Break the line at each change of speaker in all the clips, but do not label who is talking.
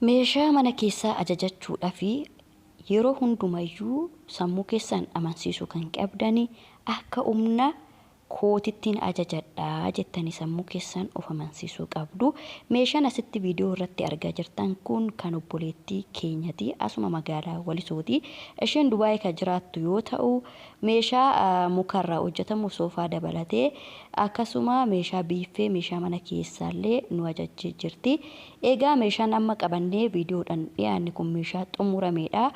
Meeshaa mana keessaa ajajachuudhaa fi yeroo hundumayyuu sammuu keessan amansiisuu kan qabdani akka humna kootittiin ajajadhaa jettanii sammuu keessan of amansiisuu qabdu. Meeshaan asitti viidiyoo irratti argaa jirtan kun kan obboleettii keenyati. Asuma magaalaa Walisooti. Isheen Dubaayii kan jiraattu yoo ta'u, meeshaa mukarraa hojjetamu soofaa dabalatee akkasuma meeshaa biiffee meeshaa mana keessaallee nu ajajjee jirti. Egaa meeshaan amma qabannee viidiyoodhaan dhiyaanne kun meeshaa xumurameedha.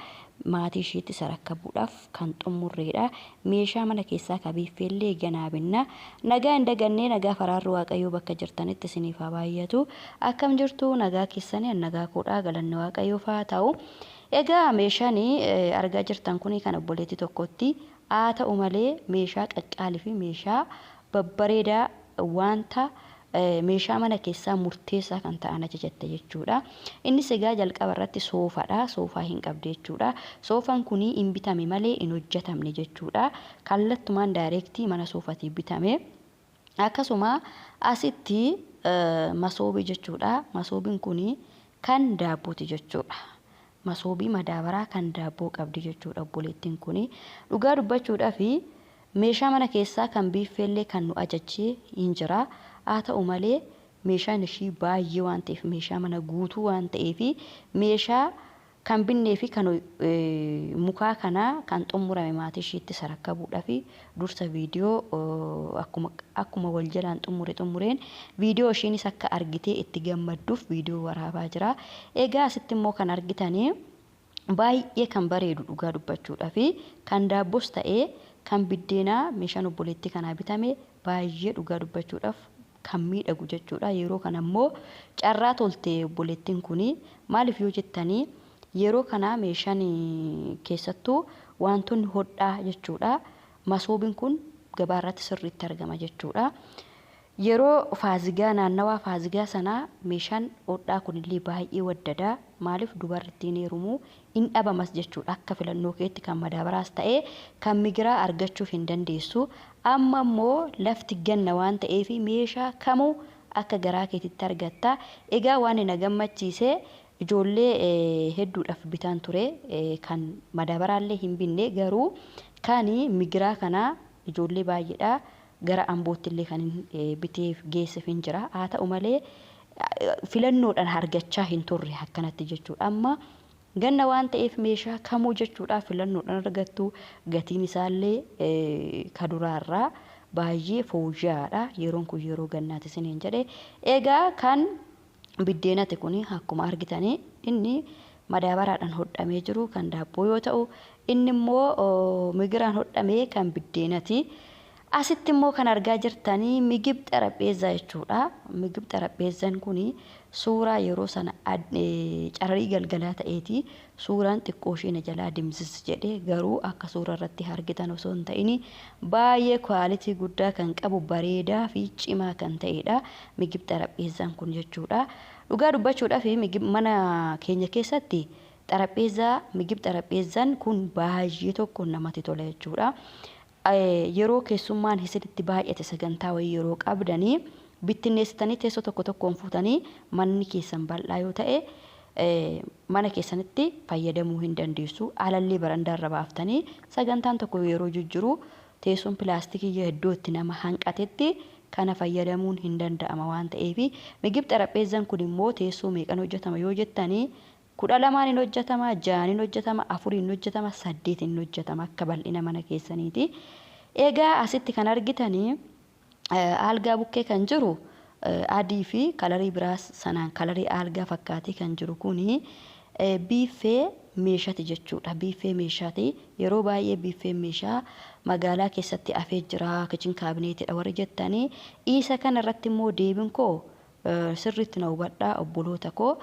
Maatii isheetti sarakkabuudhaaf kan xumurreedha. Meeshaa mana keessaa kabiiffeellee ganaabinna. Nagaa hin dagannee nagaa faraarri Waaqayyoo bakka jirtanitti isiniif haa baay'atu. Akkam jirtu nagaa keessanii nagaa koodhaa galanni Waaqayyoof haa ta'u. Egaa meeshaan argaa jirtan kun kan obboleettii tokkotti haa ta'u malee meeshaa qaqqaalii fi meeshaa babbareedaa wanta meeshaa mana keessaa murteessaa kan ta'an ajajatte jechuudha. Innis egaa jalqaba irratti soofaadha. Soofaa hin qabdu jechuudha. Soofaan kun hin bitame malee hin hojjetamne jechuudha. Kallattumaan daayireektii mana soofatii bitame. Akkasuma asitti masoobii jechuudha. Masoobiin kun kan daabbooti jechuudha. Masoobii madaabaraa kan daabboo qabdi jechuudha obboleettiin kun. Dhugaa dubbachuudhaa fi meeshaa mana keessaa kan biiffeellee kan nu ajajjee hin jira. Haa ta'u malee meeshaan ishii baay'ee waan ta'eef meeshaa mana guutuu waan ta'eef meeshaa kan binnee fi kan mukaa kana kan xumurame maatii ishiitti sarakkabuudhaa fi dursa viidiyoo akkuma wal jalaan xumureen viidiyoo ishiinis akka argitee itti gammadduuf viidiyoo waraabaa jira. Egaa asitti immoo kan argitanii baay'ee kan bareedu dhugaa dubbachuudhaa fi kan daabboos ta'ee kan biddeenaa meeshaan obboleettii kanaa bitame baay'ee dhugaa dubbachuudhaaf kan miidhagu jechuudha. Yeroo kana immoo carraa tolte obboleettiin kun maaliif yoo jettanii yeroo kana meeshaan keessattuu wantoonni hodhaa jechuudha. Masoobiin kun gabaa irratti sirriitti argama jechuudha. Yeroo faazigaa naannawaa faazigaa sanaa meeshaan hodhaa kunillee baay'ee waddadaa. Maaliif dubartiin heerumuu hin dhabamas jechuudha. Akka filannoo keetti kan madaabaraas ta'ee kan migiraa argachuuf hin dandeessu. Amma immoo lafti ganna waan ta'eef meeshaa kamuu akka garaa keetitti argatta. Egaa waan na gammachiise ijoollee hedduudhaaf bitaan ture kan madaabaraallee hin binne garuu kan migiraa kana ijoollee baay'eedha gara Amboottillee kan biteef geesseef hin jira. Haa ta'u malee filannoodhaan argachaa hin turre akkanatti jechuudha. Amma ganna waan ta'eef meeshaa kamuu jechuudha filannoodhaan argattu. Gatiin isaallee kaduraarraa baay'ee fooyya'aadha. Yeroon kun yeroo gannaati isiniin jedhe. Egaa kan biddeenati kun akkuma argitanii inni madaabaraadhaan hodhamee jiru kan daabboo yoo ta'u inni immoo migiraan hodhamee kan biddeenati. Asitti immoo kan argaa jirtanii migib xarapheezaa jechuudha. Migib xarapheezaan kun suuraa yeroo sana cararii galgalaa ta'eeti. Suuraan xiqqoo isheen jalaa dimsis jedhee garuu akka suura irratti argitan osoo hin ta'in baay'ee kwaalitii guddaa kan qabu bareedaa fi cimaa kan ta'edha. Migib xarapheezaan kun jechuudha. Dhugaa dubbachuudhaaf migib mana keenya keessatti migib xarapheezaan kun baay'ee tokko namatti tola jechuudha. Yeroo keessummaan isinitti baay'ate sagantaa wayii yeroo qabdanii bittinneessitanii teessoo tokkoon fuutanii manni keessan bal'aa yoo ta'e mana keessanitti fayyadamuu hin dandeessu. Alallee barandaarra baaftanii sagantaan tokko yeroo jijjiru teessoon pilaastikii iddoo itti nama hanqatetti kana fayyadamuun hin danda'ama waan ta'eef migib xarapheezaan kun immoo teessoo meeqan hojjetama yoo jettanii 12 hin hojjetama, 6 hin hojjetama, 4 hin hojjetama, 8 hin hojjetama akka bal'ina mana keessaniiti. Egaa asitti kan argitanii algaa bukkee kan jiru adii fi kalarii biraas sanaan kalarii algaa fakkaatee kan jiru kuni biiffee meeshaati jechuudha. Biiffee meeshaati. Yeroo baay'ee biiffee meeshaa magaalaa keessatti afee jira kichin kaabineetidha warri jettanii isa kana irratti immoo deebiin koo sirriitti na hubadhaa obboloota koo.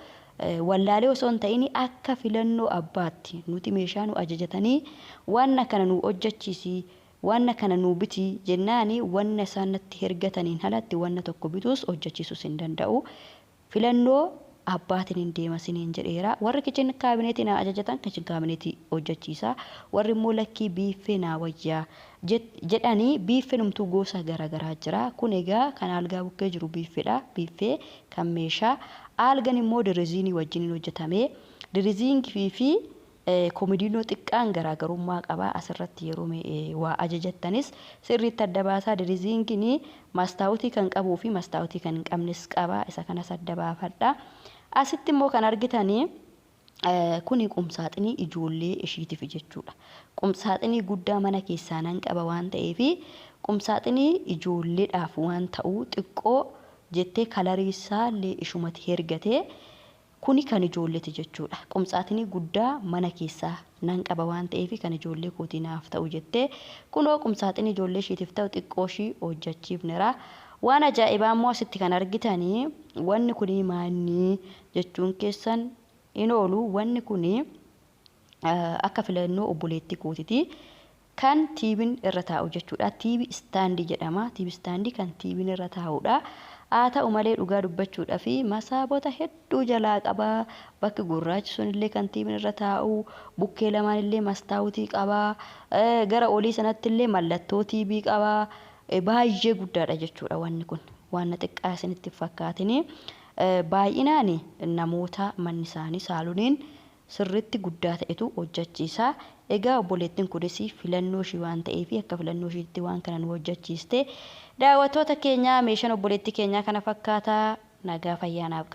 Wallaalee osoo hin ta'in akka filannoo abbaatti nuti meeshaa nu ajajatanii wanna kana nu hojjechiisi wanna kana nu biti jennaani wanna isaan natti ergataniin alatti wanna tokko bituus hojjechiisuus hin danda'u. Filannoo abbaatiin hin deema siniin jedheera. Warri kichin kaabineetii na ajajatan kichin kaabineetii hojjechiisa. Warri immoo lakkii biiffee naa wayyaa jedhanii biiffeenumtuu gosa garaagaraa jira. Kun egaa kan algaa bukkee jiru biiffeedha. Biiffee kan meeshaa algaan immoo diriziinii wajjin hojjetame. Diriziingii fi koomodiinoo xiqqaan garaagarummaa qaba. Asirratti yeroo waa ajajattanis sirriitti adda baasaa. Diriziingiin mastaawutii kan qabuu fi mastaawutii kan hin qabnes qaba. Isa kanas adda baafadha. Asitti immoo kan argitanii kuni qumsaaxinii ijoollee ishiitiif jechuudha. Qumsaaxinii guddaa mana keessaa nan qaba waan ta'eef qumsaaxinii ijoolleedhaaf waan ta'u xiqqoo jettee kalariisaa illee ishumatti hergatee kuni kan ijoolleeti jechuudha. Qumsaaxinii guddaa mana keessaa nan qaba waan ta'eef kan ijoollee kootii naaf ta'u jettee kunoo qumsaaxinii ijoollee ishiitiif ta'u xiqqoo ishii hojjechiifneera. Waan ajaa'ibaa immoo asitti kan argitanii wanni kuni maanni jechuun keessan in oolu. Wanni kuni akka filannoo obboleetti kootiti kan tiibiin irra taa'u jechuudha. Tiibii istaandii jedhama. Tiibii istaandii kan tiibiin irra taa'udha. Haa ta'u malee dhugaa dubbachuudhaa fi masaabota hedduu jalaa qaba. Bakki gurraachi sunillee kan tiibiin irra taa'u, bukkee lamaan illee mastaawutii qaba. Gara olii sanatti illee mallattoo tiibii qaba. Baay'ee guddaadha jechuudha wanni kun. Waan xiqqaa isinitti fakkaatini. Baay'inaan namoota manni isaanii saaloniin sirriitti guddaa ta'etu hojjechiisa. Egaa obboleettiin kunis filannoo ishii waan ta'eef akka filannoo ishiitti waan kana nu hojjechiiste. Daawwattoota keenya meeshaan obboleettii keenyaa kana fakkaataa. Nagaa fayyaa naaf